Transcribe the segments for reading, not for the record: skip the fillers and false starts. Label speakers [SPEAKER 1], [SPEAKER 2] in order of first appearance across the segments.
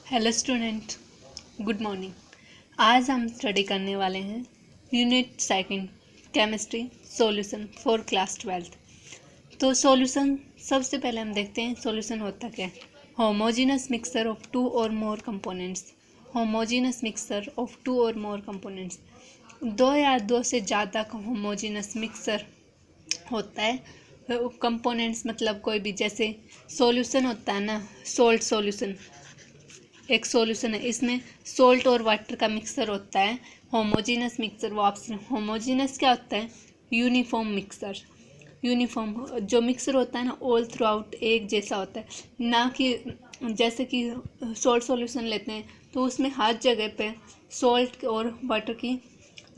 [SPEAKER 1] Hello student, good morning. आज हम study करने वाले हैं unit second chemistry solution for class 12। तो सॉल्यूशन सबसे पहले हम देखते हैं सॉल्यूशन होता क्या है। होमोजेनस मिक्सचर ऑफ टू और more components. Homogeneous mixture of two और मोर कंपोनेंट्स, दो या दो से ज़्यादा होमोजेनस मिक्सचर होता है। कंपोनेंट्स मतलब कोई भी, जैसे सॉल्यूशन होता है ना, सोल्ट सॉल्यूशन एक सॉल्यूशन है, इसमें सोल्ट और वाटर का मिक्सचर होता है। होमोजेनस मिक्सचर, वो ऑप्शन होमोजेनस क्या होता है, यूनिफॉर्म मिक्सचर। यूनिफॉर्म जो मिक्सचर होता है ना, ऑल थ्रू आउट एक जैसा होता है, ना कि जैसे कि सोल्ट सॉल्यूशन लेते हैं तो उसमें हर जगह पे सोल्ट और वाटर की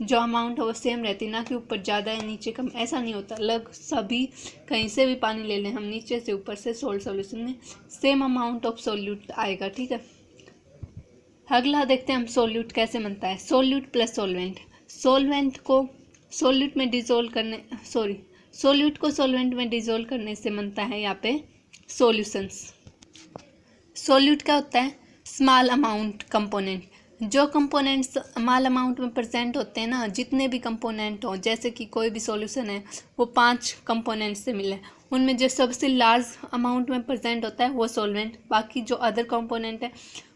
[SPEAKER 1] जो अमाउंट है वो सेम रहती है, ना कि ऊपर ज़्यादा है नीचे कम, ऐसा नहीं होता। अलग सभी कहीं से भी पानी ले लें हम, नीचे से ऊपर से सोल्ट सॉल्यूशन में सेम अमाउंट ऑफ सोल्यूट आएगा, ठीक है। अगला देखते हैं हम सोल्यूट कैसे बनता है। सोल्यूट प्लस सॉल्वेंट, सोल्यूट में डिजोल्व करने सोल्यूट को सॉल्वेंट में डिजोल्व करने से बनता है यहाँ पे सॉल्यूशंस। सोल्यूट क्या होता है, स्मॉल अमाउंट कंपोनेंट। जो कंपोनेंट्स स्मॉल अमाउंट में प्रेजेंट होते हैं ना, जितने भी कंपोनेंट हो, जैसे कि कोई भी सॉल्यूशन है वो 5 कंपोनेंट से मिले, उनमें जो सबसे लार्ज अमाउंट में प्रेजेंट होता है वो सॉल्वेंट, बाकी जो अदर कंपोनेंट है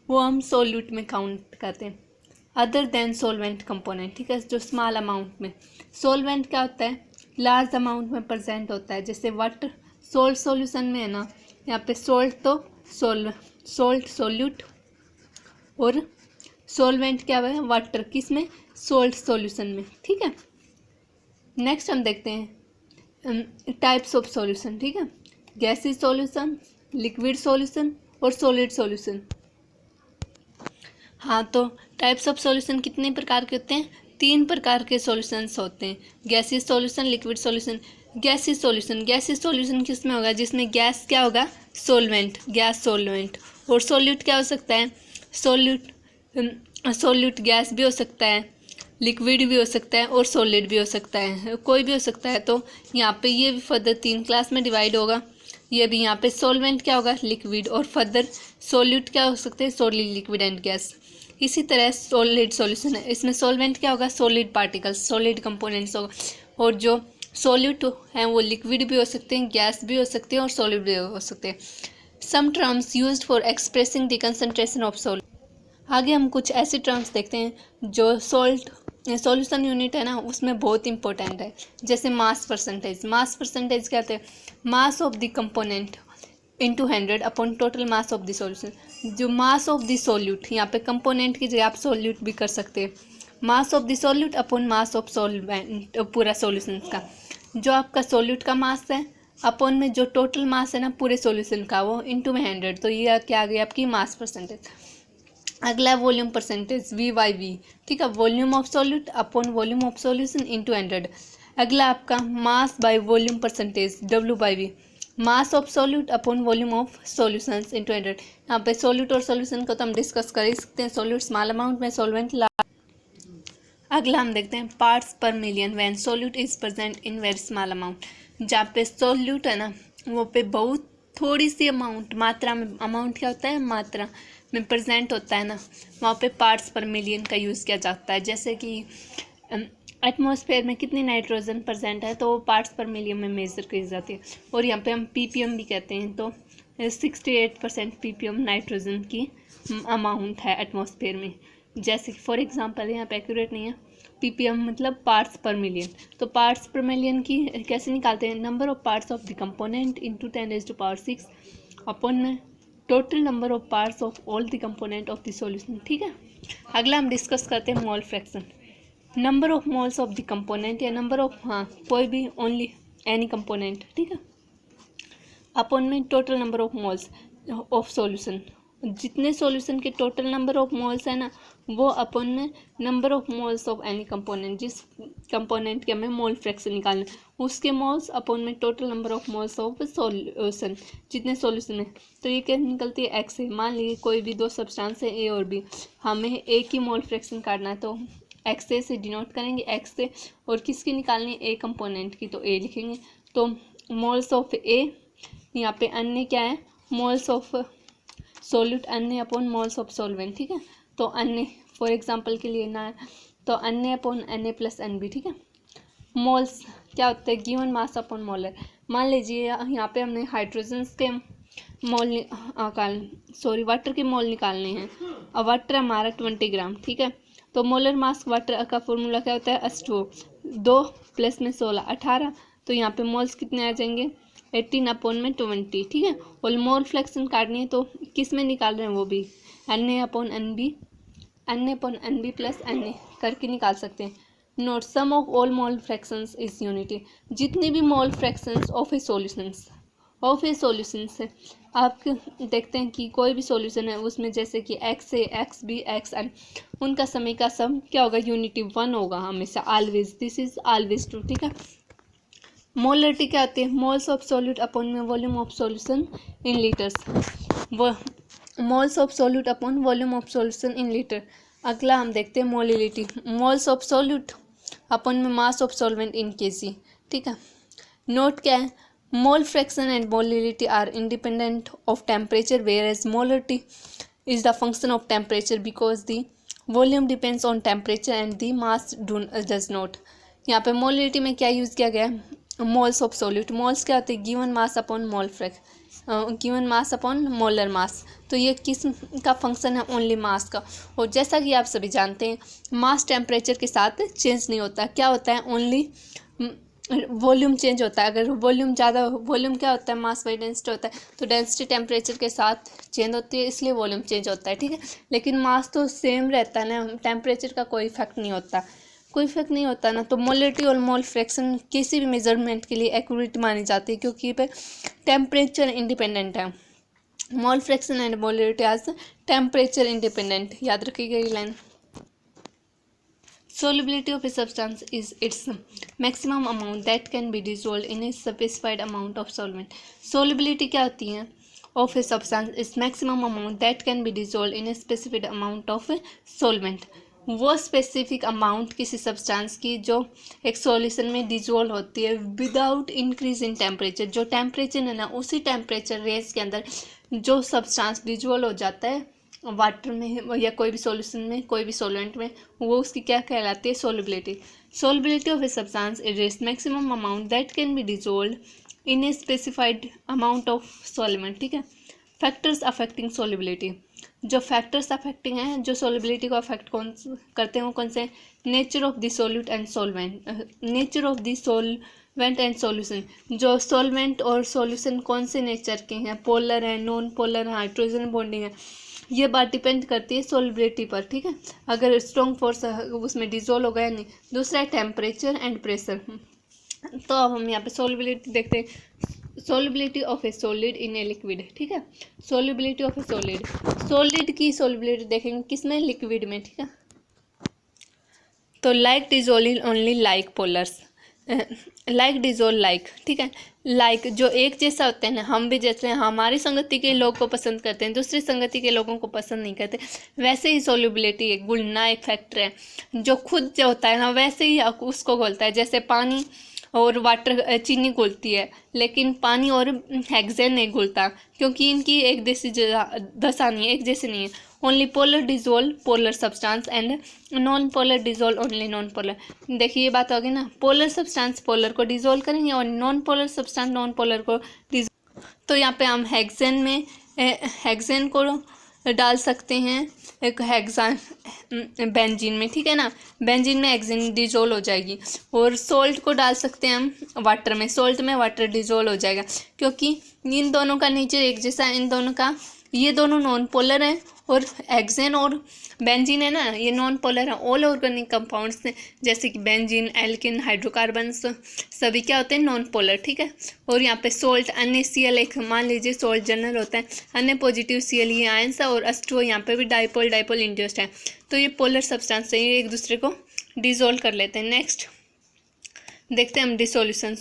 [SPEAKER 1] वो हम सोल्यूट में काउंट करते हैं। अदर देन सोलवेंट कंपोनेंट, ठीक है, जो स्मॉल अमाउंट में। सोलवेंट क्या होता है, लार्ज अमाउंट में प्रेजेंट होता है, जैसे वाटर सोल्ट सॉल्यूशन में है ना, यहाँ पे सोल्ट तो सोल्ट सोल्यूट, और सोलवेंट क्या है, वाटर, किस में, सोल्ट सॉल्यूशन में, ठीक है। नेक्स्ट हम देखते हैं टाइप्स ऑफ सॉल्यूशन, ठीक है। गैसीय सॉल्यूशन, लिक्विड सॉल्यूशन और सॉलिड सॉल्यूशन। हाँ, तो टाइप्स ऑफ सॉल्यूशन कितने प्रकार के होते हैं, 3 प्रकार के सॉल्यूशंस होते हैं, गैसीय सॉल्यूशन, लिक्विड सॉल्यूशन। गैसीय सॉल्यूशन किस में होगा, जिसमें गैस क्या होगा, सोलवेंट, गैस सोलवेंट। और सॉल्यूट क्या हो सकता है, सॉल्यूट गैस भी हो सकता है, लिक्विड भी हो सकता है और सॉलिड भी हो सकता है, कोई भी हो सकता है। तो यहाँ पे ये भी फर्दर 3 क्लास में डिवाइड होगा। ये भी यहाँ पे सॉल्वेंट क्या होगा, लिक्विड, और फर्दर सॉल्यूट क्या हो सकते हैं, सॉलिड, लिक्विड एंड गैस। इसी तरह सॉलिड सॉल्यूशन है, इसमें सॉल्वेंट क्या होगा, सॉलिड पार्टिकल्स, सॉलिड कंपोनेंट्स होगा, और जो सॉल्यूट हैं वो लिक्विड भी हो सकते हैं, गैस भी हो सकते हैं और सॉलिड भी हो सकते हैं। Some terms used for expressing the concentration of salt. आगे हम कुछ ऐसे टर्म्स देखते हैं जो सॉल्यूशन यूनिट है ना, उसमें बहुत इंपॉर्टेंट है, जैसे मास परसेंटेज। मास परसेंटेज क्या होता है, mass of the component into 100 upon total mass of the solution. जो मास ऑफ द सॉल्यूट, यहाँ पे कंपोनेंट की जगह आप सॉल्यूट भी कर सकते हैं, mass of the solute upon mass of solvent, पूरा सॉल्यूशन का। जो आपका सॉल्यूट का मास है अपॉन में जो टोटल मास है ना पूरे सॉल्यूशन का, वो इंटू में 100, तो ये क्या आ गई आपकी मास परसेंटेज। अगला है वॉल्यूम परसेंटेज, V/V, ठीक है, volume of solute upon volume of solution into 100। अगला आपका mass by volume percentage, W/V, mass of solute upon volume of solutions into 100। यहाँ पे सॉल्यूट और सॉल्यूशन को तो हम डिस्कस कर ही सकते हैं, सॉल्यूट स्मॉल अमाउंट में, सॉल्वेंट लार्ज। अगला हम देखते हैं पार्ट्स पर million when solute is present in very small amount. जहाँ पे सॉल्यूट है ना, वो पे बहुत थोड़ी सी अमाउंट, मात्रा में, अमाउंट क्या होता है, मात्रा में प्रेजेंट होता है ना, वहाँ पे पार्ट्स पर मिलियन का यूज़ किया जाता है। जैसे कि एटमॉस्फेयर में कितनी नाइट्रोजन प्रेजेंट है, तो वो पार्ट्स पर मिलियन में मेजर की जाती है, और यहाँ पे हम ppm भी कहते हैं। तो 68% ppm नाइट्रोजन की अमाउंट है एटमॉस्फेयर में। जैसे कि फॉर एग्जांपल, यहाँ पे एक्यूरेट नहीं है, ppm मतलब पार्ट्स पर मिलियन। तो पार्ट्स पर मिलियन की कैसे निकालते हैं, number of parts of the component into 10⁻⁶ upon में total number of parts of all the component of the solution, ठीक है। अगला हम डिस्कस करते हैं mole fraction, number of moles of the component, या नंबर ऑफ, हाँ, कोई भी, ओनली एनी कंपोनेंट, ठीक है, अपॉन में total number of moles of solution. जितने सॉल्यूशन के टोटल नंबर ऑफ मोल्स है ना, वो अपॉन में number of moles of any component, जिस कंपोनेंट के हमें मोल फ्रैक्शन निकालना है उसके मोल्स अपॉन में total number of moles of solution, जितने सॉल्यूशन है। तो ये क्या निकलती है, एक्स है। मान लीजिए कोई भी 2 सब्सटेंस है, ए और बी, हमें ए की मोल फ्रैक्शन काटना है, तो एक्स ए से डिनोट करेंगे, एक्स से, और किसकी निकालनी है, ए कंपोनेंट की, तो ए लिखेंगे। तो मोल्स ऑफ ए, यहाँ पे अन्य क्या है, moles of solute Na upon moles of solvent, ठीक है। तो Na फॉर एग्जांपल के लिए ना, तो Na upon Na plus Nb, ठीक है। मोल्स क्या होता है, गिवन मास अपॉन मोलर। मान लीजिए यहाँ पे हमने हाइड्रोजन्स के मोल वाटर के मोल निकालने हैं। और वाटर हमारा 20 ग्राम, ठीक है। तो मोलर मास वाटर का फॉर्मूला क्या होता है, H2O, 2 प्लस में 16 18। तो यहाँ पे मोल्स कितने आ जाएंगे, 18 अपॉन में 20, ठीक है। और मोल फ्रैक्शन काटनी है तो किस में निकाल रहे हैं, वो भी Na upon Nb plus Na करके निकाल सकते हैं। Note, sum of all mole fractions is unity. जितने भी mole fractions of a solutions है, आप देखते हैं कि कोई भी सॉल्यूशन है उसमें जैसे कि XA XB XN, उनका समय का सम क्या होगा, यूनिटी 1 होगा हमेशा, always, this is always true, ठीक है। मोलरिटी क्या होती है, मोल्स ऑफ सॉल्यूट अपॉन में volume of solution in litres, वो moles of solute upon volume of solution in litre. अगला हम देखते हैं molality, moles of solute upon में mass of solvent in kg, ठीक है। नोट क्या है, mole fraction and molality are independent of temperature, whereas molarity is the function of temperature because the volume depends on temperature and the mass does not. यहाँ पे molality में क्या use किया गया है, मोल्स ऑफ सॉल्यूट। मोल्स क्या होते हैं, given mass upon mole given mass upon molar mass. तो ये किस का फंक्शन है, ओनली मास का। और जैसा कि आप सभी जानते हैं मास टेम्परेचर के साथ चेंज नहीं होता, क्या होता है, ओनली वॉल्यूम चेंज होता है। अगर वॉल्यूम ज़्यादा, वॉल्यूम क्या होता है, मास बाई डेंसिटी होता है, तो डेंसिटी टेम्परेचर के साथ चेंज होती है, इसलिए वॉल्यूम चेंज होता है, ठीक है। लेकिन मास तो सेम रहता है ना, टेम्परेचर का कोई इफेक्ट नहीं होता, कोई इफेक्ट नहीं होता ना। तो मोलिलिटी और मोल फ्रैक्शन किसी भी मेजरमेंट के लिए एक्यूरेट मानी जाती है, क्योंकि पे टेम्परेचर इंडिपेंडेंट है। Mole fraction and molality as temperature independent, याद रखिएगा ये line. Solubility of a substance is its maximum amount that can be dissolved in a specified amount of solvent. Solubility क्या होती है, of a substance is maximum amount that can be dissolved in a specific amount of solvent. वो specific amount किसी substance की जो एक solution में dissolve होती है विदाउट इंक्रीज इन टेम्परेचर। जो टेम्परेचर है ना, उसी टेम्परेचर रेंज के अंदर जो सब्सटेंस डिजोल्व हो जाता है वाटर में या कोई भी सॉल्यूशन में, कोई भी सॉल्वेंट में, वो उसकी क्या कहलाती है, solubility. Solubility of a substance is maximum amount that can be dissolve in a specified amount of solvent, ठीक है। फैक्टर्स अफेक्टिंग सोलिबिलिटी, जो फैक्टर्स अफेक्टिंग हैं, जो सोलिबिलिटी को अफेक्ट कौन करते हैं, वो कौन से, nature of the solute and solvent, nature of the solvent and solution. जो सॉल्वेंट और सॉल्यूशन कौन से नेचर के हैं, पोलर है, नॉन पोलर, हाइड्रोजन बॉन्डिंग है, ये बात डिपेंड करती है सोलिबिलिटी पर, ठीक है। अगर स्ट्रॉन्ग फोर्स उसमें डिजोल्व हो गया नहीं। दूसरा है टेम्परेचर एंड प्रेशर। तो अब हम यहाँ पे सोलिबिलिटी देखते हैं, solubility of a solid in a liquid, ठीक है। सोलिबिलिटी ऑफ ए सॉलिड की सोलिबिलिटी देखेंगे किसमें, लिक्विड में, ठीक है। तो like dissolve only like polars, like dissolve like, ठीक है। लाइक जो एक जैसा होते हैं ना, हम भी जैसे हमारी संगति के लोग को पसंद करते हैं, दूसरी संगति के लोगों को पसंद नहीं करते, वैसे ही सोल्युबिलिटी एक घुलना एक फैक्टर है, जो खुद जो होता है ना वैसे ही उसको घोलता है। जैसे पानी और वाटर, चीनी घुलती है, लेकिन पानी और हेक्सेन नहीं घुलता, क्योंकि इनकी एक जैसी दशा नहीं है, एक जैसे नहीं है। Only polar dissolve polar substance and non polar dissolve only non polar. देखिए ये बात होगी ना, पोलर सब्सटेंस पोलर को डिजोल्व करेंगे और non polar substance non polar को डिजोल्व। तो यहाँ पे हम हेक्सेन को डाल सकते हैं एक हेक्सान बेंजीन में, ठीक है ना। बेंजीन में हेक्सेन डिजोल्व हो जाएगी। और सोल्ट को डाल सकते हैं हम वाटर में, सोल्ट में वाटर डिजोल्व हो जाएगा, क्योंकि इन दोनों का नेचर एक जैसा है। इन दोनों का, ये दोनों नॉन पोलर हैं, और हेक्सेन और बेंजीन है ना, ये नॉन पोलर है। ऑल ऑर्गेनिक कंपाउंड्स जैसे कि बेंजीन, एल्किन, हाइड्रोकार्बन्स सभी क्या होते हैं, नॉन पोलर, ठीक है। और यहाँ पे सोल्ट NaCl, एक मान लीजिए सोल्ट जनरल होता है, अन्य पॉजिटिव Cl ये आयंस है, और H2O यहाँ पे भी डाइपोल इंड्यूस्ड है। तो ये पोलर सब्सटेंस है, ये एक दूसरे को डिजोल्व कर लेते हैं। नेक्स्ट देखते हैं हम dissolution.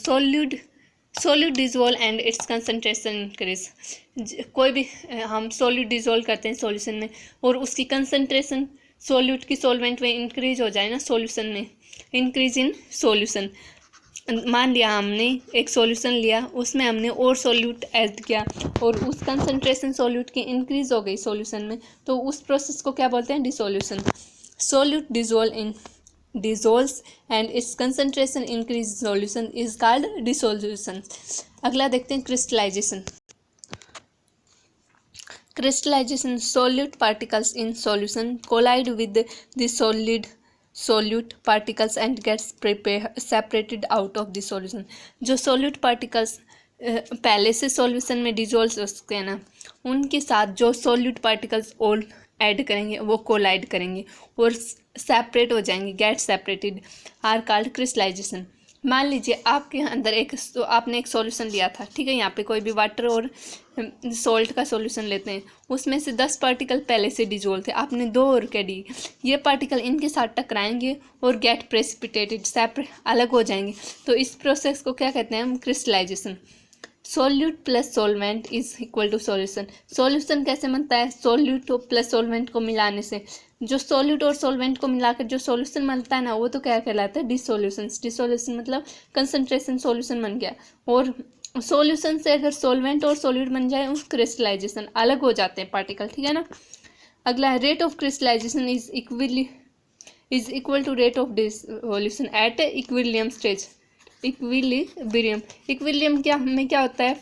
[SPEAKER 1] Solute dissolve and it's concentration increase. कोई भी हम सोल्यूट डिजोल्व करते हैं सॉल्यूशन में, और उसकी कंसनट्रेशन सोल्यूट की सॉल्वेंट में इंक्रीज हो जाए ना, सॉल्यूशन में इंक्रीज इन सॉल्यूशन। मान लिया हमने एक सॉल्यूशन लिया, उसमें हमने और सॉल्यूट ऐड किया और उस कंसंट्रेशन सॉल्यूट की इंक्रीज हो गई सॉल्यूशन में, तो उस प्रोसेस को क्या बोलते हैं? Dissolution. Solute dissolves and its concentration increase solution is called dissolution। अगला देखते हैं crystallisation. Crystallization: solute particles in solution collide with the solute particles and gets separated out of the solution। जो solute particles पहले से solution में dissolve हो सकते हैं ना, उनके साथ जो सॉल्यूट पार्टिकल्स और ऐड करेंगे वो कोलाइड करेंगे और सेपरेट हो जाएंगे, get separated, are called crystallisation. मान लीजिए आपके अंदर आपने एक सॉल्यूशन लिया था, ठीक है, यहाँ पे कोई भी वाटर और सॉल्ट का सॉल्यूशन लेते हैं, उसमें से 10 पार्टिकल पहले से डिजोल्व थे, आपने 2 और के दी, ये पार्टिकल इनके साथ टकराएंगे और गेट प्रेसिपिटेटेड, सेपरेट, अलग हो जाएंगे। तो इस प्रोसेस को क्या कहते हैं हम? Crystallisation. Solute plus solvent is equal to solution. Solution कैसे बनता है? सोल्यूट प्लस सॉल्वेंट को मिलाने से। जो सोल्यूट और सॉल्वेंट को मिलाकर जो सॉल्यूशन बनता है ना, वो तो क्या कहलाता है? डिसोल्यूशन। डिसोल्यूशन मतलब कंसंट्रेशन सॉल्यूशन बन गया, और सॉल्यूशन से अगर सॉल्वेंट और सॉल्यूट बन जाए उस क्रिस्टलाइजेशन, अलग हो जाते हैं पार्टिकल, ठीक है ना। अगला, rate of crystallisation is equal to rate of dissolution at equilibrium stage. Equilibrium क्या होता है?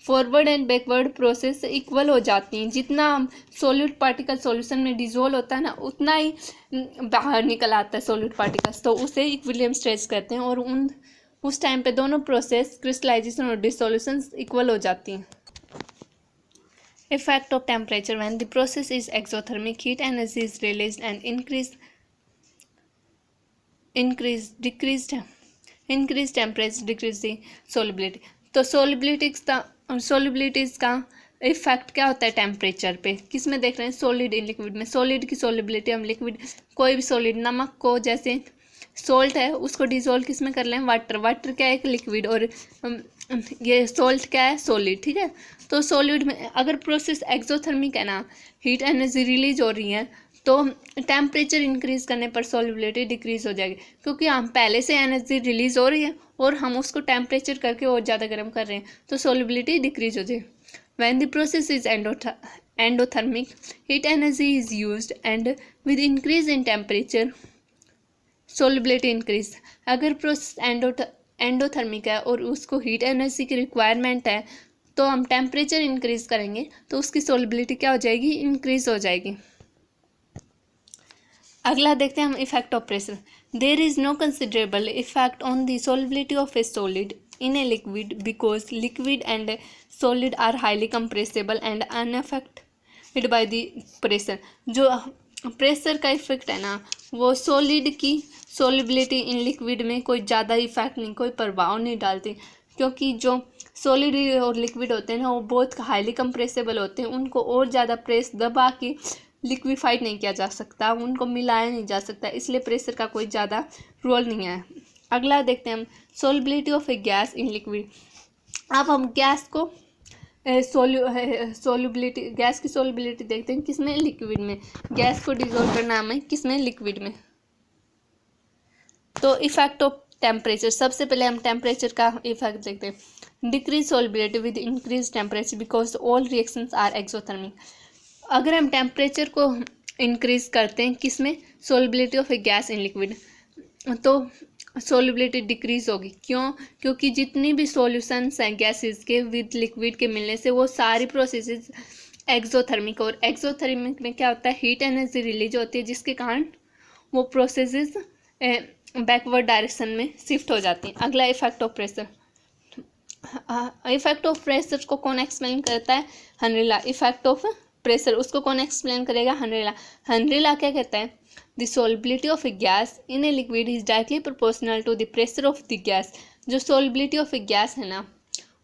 [SPEAKER 1] Forward and backward process equal हो जाती हैं। जितना सॉल्यूट पार्टिकल सॉल्यूशन में डिजोल्व होता है ना, उतना ही बाहर निकल आता है सॉल्यूट पार्टिकल्स, तो उसे इक्विलिब्रियम स्टेज कहते हैं। और उस टाइम पे दोनों प्रोसेस क्रिस्टलाइजेशन और डिसोल्यूशन इक्वल हो जाती हैं। Effect of temperature when the process is exothermic, heat energy is released and increased temperature decrease the solubility। तो solubilities का इफेक्ट क्या होता है टेम्परेचर पे? किस में देख रहे हैं? सॉलिड इन लिक्विड में। सॉलिड की सॉलिबिलिटी, हम लिक्विड कोई भी सॉलिड, नमक को जैसे सोल्ट है उसको डिजोल्व किस में कर लें? वाटर क्या है? एक लिक्विड, और ये सोल्ट क्या है? सॉलिड, ठीक है। तो सॉलिड में अगर प्रोसेस एक्सोथर्मिक है ना, हीट एनर्जी रिलीज हो रही है, तो टेम्परेचर इंक्रीज करने पर सॉल्युबिलिटी डिक्रीज हो जाएगी, क्योंकि हम पहले से एनर्जी रिलीज हो रही है और हम उसको टेम्परेचर करके और ज़्यादा गर्म कर रहे हैं, तो सॉल्युबिलिटी डिक्रीज हो जाएगी। When the process is endothermic, heat energy is used and with increase in temperature solubility increase. अगर प्रोसेस एंडोथर्मिक है और उसको हीट एनर्जी की रिक्वायरमेंट है, तो हम टेम्परेचर इंक्रीज करेंगे तो उसकी सॉल्युबिलिटी क्या हो जाएगी? इंक्रीज हो जाएगी। अगला देखते हैं हम effect of pressure. There is no considerable effect on the solubility of a solid in a liquid because liquid and solid are highly compressible and unaffected by the pressure. जो प्रेशर का effect है ना, वो solid की solubility in liquid में कोई ज़्यादा effect नहीं, कोई प्रभाव नहीं डालती, क्योंकि जो सॉलिड और लिक्विड होते हैं ना, वो बहुत हाईली कंप्रेसिबल होते हैं, उनको और ज़्यादा प्रेस दबा के लिक्विफाइड नहीं किया जा सकता, उनको मिलाया नहीं जा सकता, इसलिए प्रेशर का कोई ज़्यादा रोल नहीं है। अगला देखते हैं हम solubility of a gas in liquid. अब हम गैस को सॉल्युबिलिटी, गैस की सॉल्युबिलिटी देखते हैं किसमें? लिक्विड में। गैस को डिजोल्व करना हमें किसमें? लिक्विड में। तो इफेक्ट ऑफ टेम्परेचर, सबसे पहले हम टेम्परेचर का इफेक्ट देखते हैं। Decrease solubility with increase temperature because all reactions are exothermic. अगर हम टेम्परेचर को इंक्रीज करते हैं किसमें? Solubility of a gas in liquid, तो सॉल्युबिलिटी डिक्रीज होगी। क्यों? क्योंकि जितनी भी सॉल्यूशंस हैं गैसेस के विद लिक्विड के मिलने से, वो सारी प्रोसेसेस एक्सोथर्मिक, और एक्सोथर्मिक में क्या होता है? हीट एनर्जी रिलीज होती है, जिसके कारण वो प्रोसेसेस बैकवर्ड डायरेक्शन में शिफ्ट हो जाती हैं। अगला effect of pressure. Effect of pressure को कौन एक्सप्लेन करता है? Henry law. Effect of pressure उसको कौन एक्सप्लेन करेगा? Henry law. हेनरी लॉ क्या कहता है? The solubility of a gas in a liquid is directly proportional to the pressure of the gas. जो सॉल्युबिलिटी ऑफ ए गैस है ना,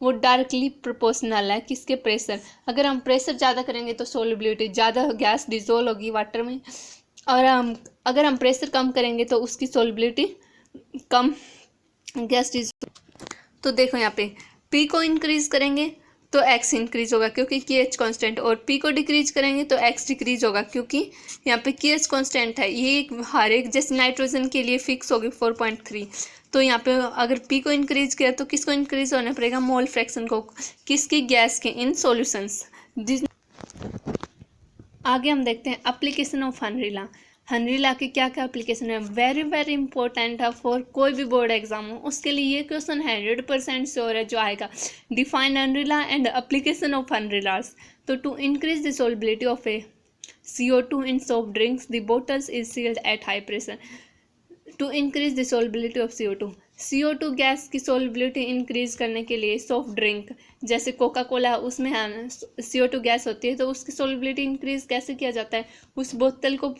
[SPEAKER 1] वो डायरेक्टली प्रोपोर्शनल है किसके? प्रेशर। अगर हम प्रेशर ज़्यादा करेंगे तो सॉल्युबिलिटी ज़्यादा, गैस डिजोल्व होगी वाटर में, और अगर हम प्रेशर कम करेंगे तो उसकी सॉल्युबिलिटी कम, गैस डिजोल्व। तो देखो यहाँ पे पी को इंक्रीज करेंगे तो एक्स इंक्रीज होगा क्योंकि की एच कॉन्स्टेंट, और पी को डिक्रीज करेंगे तो एक्स डिक्रीज होगा क्योंकि यहाँ पे की एच कॉन्स्टेंट है। ये हर एक, जैसे नाइट्रोजन के लिए फिक्स होगी 4.3, तो यहाँ पे अगर पी को इंक्रीज किया तो किसको इंक्रीज होना पड़ेगा, मोल फ्रैक्शन को, किसकी, गैस के, इन सॉल्यूशंस। आगे हम देखते हैं application of Henry law. Henry law के क्या क्या एप्लीकेशन है, वेरी वेरी इंपॉर्टेंट है फॉर कोई भी बोर्ड एग्जाम हो उसके लिए ये क्वेश्चन 100% श्योर है जो आएगा। Define Henry law and application of Henry laws. तो to increase the solubility of a CO2 in soft drinks, the bottles is sealed at high pressure. To increase the solubility of CO2, CO2 gas की solubility increase करने के लिए soft drink जैसे Coca Cola उसमें CO2 gas होती है, तो उसकी सोलबिलिटी इंक्रीज कैसे किया जाता है, उस बोतल को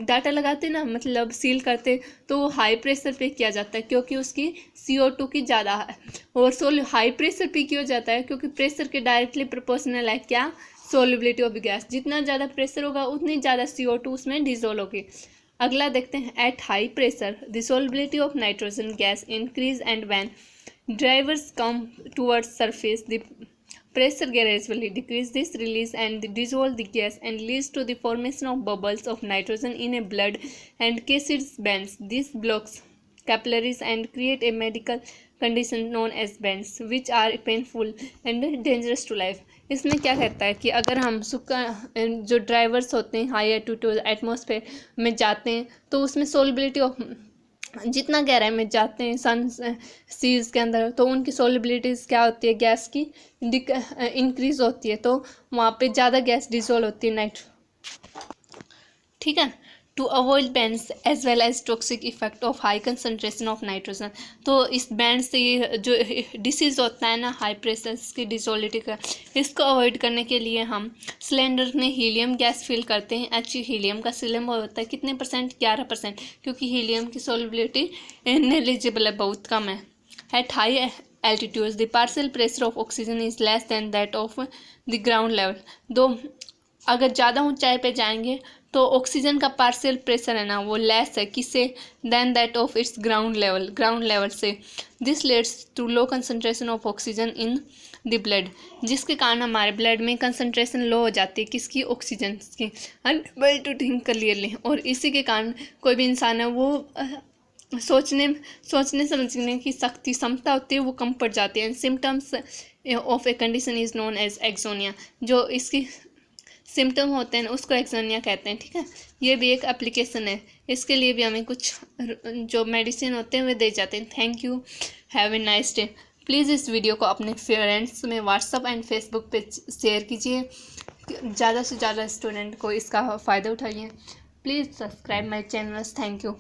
[SPEAKER 1] डाटा लगाते ना, मतलब सील करते, तो वो हाई प्रेशर पे किया जाता है क्योंकि उसकी CO2 की ज़्यादा है। और हाई प्रेशर पे क्यों जाता है, क्योंकि प्रेशर के डायरेक्टली प्रोपोर्शनल है क्या, सोलिबिलिटी ऑफ गैस। जितना ज़्यादा प्रेशर होगा उतनी ज़्यादा CO2 उसमें डिजोल्व होगी। अगला देखते हैं, at high pressure the solubility of nitrogen gas increase and when drivers come towards surface the pressure gradually decrease, this release and dissolve the gas and leads to the formation of bubbles of nitrogen in a blood and cases bands. This blocks capillaries and create a medical condition known as bands which are painful and dangerous to life. इसमें क्या कहता है कि अगर हम जो drivers होते हैं हाई एल्टीट्यूड एटमॉस्फेयर में जाते हैं तो उसमें सोलिबिलिटी ऑफ जितना गहराई में जाते हैं सन सीज के अंदर तो उनकी सोलिबिलिटीज़ क्या होती है, गैस की इंक्रीज होती है, तो वहाँ पे ज़्यादा गैस डिसॉल्व होती है नाइट। ठीक है, to avoid bends as well as toxic effect of high concentration of nitrogen. तो इस बैंड से ये जो डिसीज़ होता है ना हाई प्रेशर की डिसोलिटी का, इसको अवॉइड करने के लिए हम सिलेंडर में हीलियम गैस फिल करते हैं। अच्छी हीलियम का सिलेंडर होता है कितने परसेंट, 11%, क्योंकि हीलियम की सोलिबिलिटी नेग्लिजिबल है, बहुत कम है। At high altitudes the partial pressure of oxygen is less than that of the ground level. दो अगर ज़्यादा ऊंचाई पे जाएंगे तो ऑक्सीजन का पार्शियल प्रेशर है ना वो लेस है, किससे, than that of its ground level से। This leads to low concentration of oxygen in the blood, जिसके कारण हमारे ब्लड में कंसनट्रेशन लो हो जाती है, किसकी, ऑक्सीजन की, अनएबल टू थिंक क्लियरली। और इसी के कारण कोई भी इंसान है वो सोचने समझने की शक्ति क्षमता होती है वो कम पड़ जाती है। Symptoms of a condition is known as एक्सोनिया, जो इसकी सिम्टम होते हैं उसको एक्सोनिया कहते हैं। ठीक है, ये भी एक एप्लीकेशन है, इसके लिए भी हमें कुछ जो मेडिसिन होते हैं वे दे जाते हैं। Thank you, have a nice day. Please इस वीडियो को अपने फ्रेंड्स में व्हाट्सएप एंड फेसबुक पे शेयर कीजिए, ज़्यादा से ज़्यादा स्टूडेंट को इसका फ़ायदा उठाइए। Please subscribe my channel. Thank you.